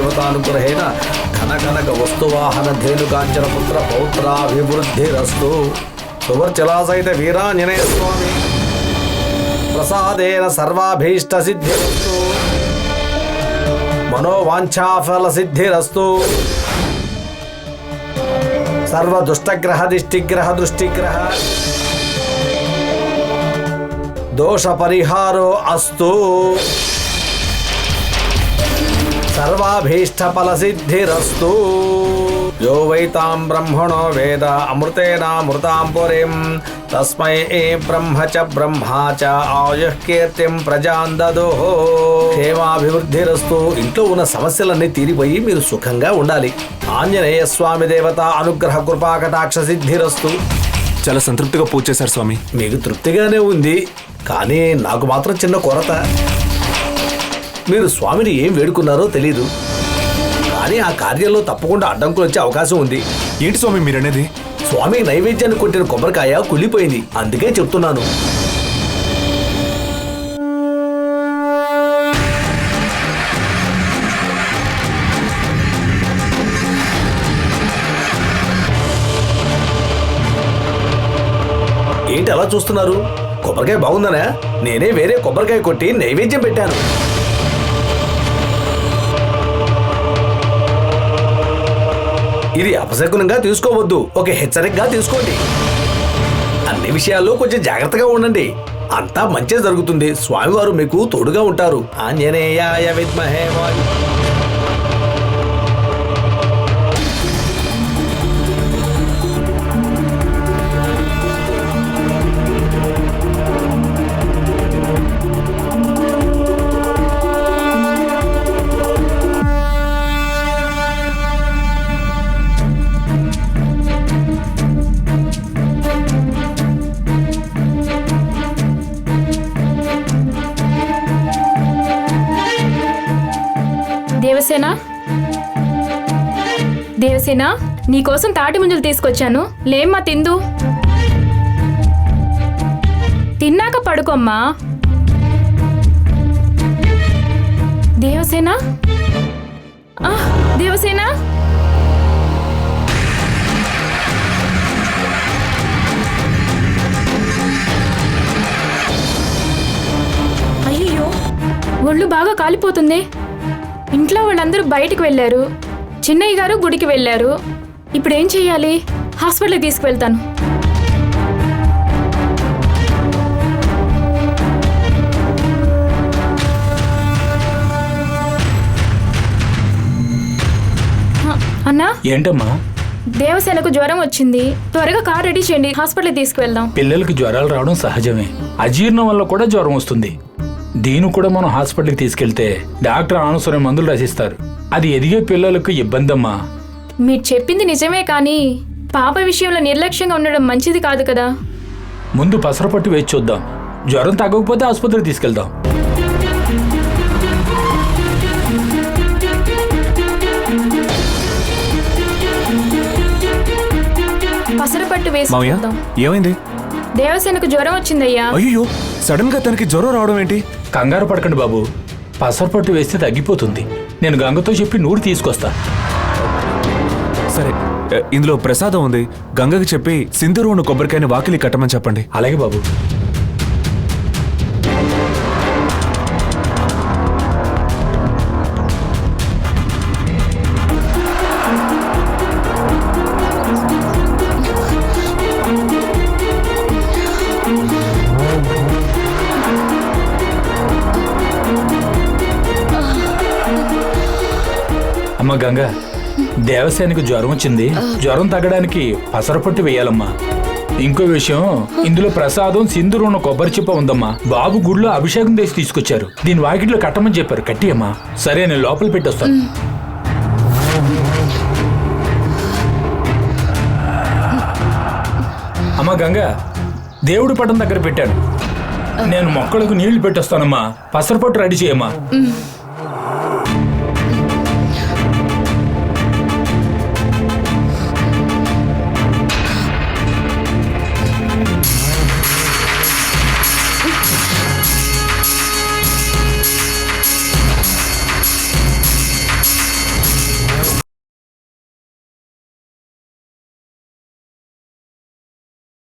దేవతానుగ్రహేణ ఘనకనక వస్తువాహన ధేనుకాంచన పుత్ర పౌత్రాభివృద్ధిరస్తు. సువర్చలాసహిత వీరాంజనేయ స్వామి ప్రసాదేన సర్వాభీష్ట సిద్ధిరస్తు. మనోవాంఛాఫల సిద్ధిరస్తు. సర్వదుష్టగ్రహ దిష్టిగ్రహ దృష్టిగ్రహ దోష పరిహారో అస్తు. సర్వాభీష్ట ఫల సిద్ధిరస్తు. యో వైతాం బ్రహ్మణో వేద అమృతేనామృతాం పురీం తస్మై బ్రహ్మ చ బ్రహ్మా చ ఆయుః కీర్తిం ప్రజాం దదుః. క్షేమాభివృద్ధిరస్తు. ఇంట్లో ఉన్న సమస్యలన్నీ తీరిపోయి మీరు సుఖంగా ఉండాలి. ఆంజనేయ స్వామి దేవత అనుగ్రహ కృపా కటాక్ష సిద్ధిరస్తు. చాలా సంతృప్తిగా పూజ చేశారు స్వామి. మీకు తృప్తిగానే ఉంది, కానీ నాకు మాత్రం చిన్న కొరత. మీరు స్వామిని ఏం వేడుకున్నారో తెలీదు, కానీ ఆ కార్యంలో తప్పకుండా అడ్డంకులు వచ్చే అవకాశం ఉంది. ఏంటి స్వామి మీరనేది? స్వామికి నైవేద్యాన్ని కొట్టిన కొబ్బరికాయ కుళ్ళిపోయింది, అందుకే చెప్తున్నాను. ఏంటి అలా చూస్తున్నారు? కొబ్బరికాయ బాగుందనా? నేనే వేరే కొబ్బరికాయ కొట్టి నైవేద్యం పెట్టాను. ఇది అపశకునంగా తీసుకోవద్దు, ఒక హెచ్చరికగా తీసుకోండి. అన్ని విషయాల్లో కొంచెం జాగ్రత్తగా ఉండండి. అంతా మంచి జరుగుతుంది. స్వామివారు మీకు తోడుగా ఉంటారు. ఆంజనేయాయ విద్మహే వాయు. దేవసేన, దేవసేన, నీకోసం తాటి ముంజలు తీసుకొచ్చాను. లేమ్మా, తిందు. తిన్నాక పడుకోమ్మా. దేవసేన, దేవసేన, అయ్యో, ఒళ్ళు బాగా కాలిపోతుంది. ఇంట్లో వాళ్ళందరూ బయటికి వెళ్ళారు. చిన్నయ్య గారు గుడికి వెళ్ళారు. ఇప్పుడు ఏం చెయ్యాలి? హాస్పిటల్కి తీసుకువెళ్తాను. అన్నా, ఏంటమ్మా? దేవసేనకు జ్వరం వచ్చింది. త్వరగా కార్ రెడీ చేయండి, హాస్పిటల్కి తీసుకువెళ్దాం. పిల్లలకి జ్వరాలు రావడం సహజమే. అజీర్ణం వల్ల కూడా జ్వరం వస్తుంది. దీన్ని కూడా మనం హాస్పిటల్కి తీసుకెళ్తే డాక్టర్ అనవసరం మందులు రాసిస్తారు. అది ఎదిగే పిల్లలకు ఇబ్బందమ్మా. మీరు చెప్పింది నిజమే, కానీ పాప విషయంలో నిర్లక్ష్యంగా ఉండడం మంచిది కాదు కదా. ముందు పసరపట్టు వేచి చూద్దాం. జ్వరం తగ్గకపోతే ఆసుపత్రికి తీసుకెళ్దాం. పసరపట్టు వేసి చూద్దాం. ఏమైంది? దేవసేనకు జ్వరం వచ్చిందయ్యా. అయ్యో, సడన్ గా తనకి జ్వరం రావడం ఏంటి? కంగారు పడకండి బాబు, పసరపట్టు వేస్తే తగ్గిపోతుంది. నేను గంగతో చెప్పి నూరు తీసుకొస్తా. సరే, ఇందులో ప్రసాదం ఉంది. గంగకి చెప్పి సింధూరు కొబ్బరికాయని వాకిలి కట్టమని చెప్పండి. అలాగే బాబు. అమ్మ గంగ, దేవసేనకు జ్వరం వచ్చింది. జ్వరం తగ్గడానికి పసరపట్టు వేయాలమ్మా. ఇంకో విషయం, ఇందులో ప్రసాదం సింధూరు ఉన్న కొబ్బరి చిప్ప ఉందమ్మా. బాబు గుడిలో అభిషేకం చేసి తీసుకొచ్చారు. దీని వాకిట్లో కట్టమని చెప్పారు. కట్టి అమ్మా. సరే, నేను లోపల పెట్టొస్తాను. అమ్మా గంగ, దేవుడి పటం దగ్గర పెట్టాను. నేను మొక్కలకు నీళ్లు పెట్టొస్తానమ్మా. పసరపట్టు రెడీ చేయమ్మా.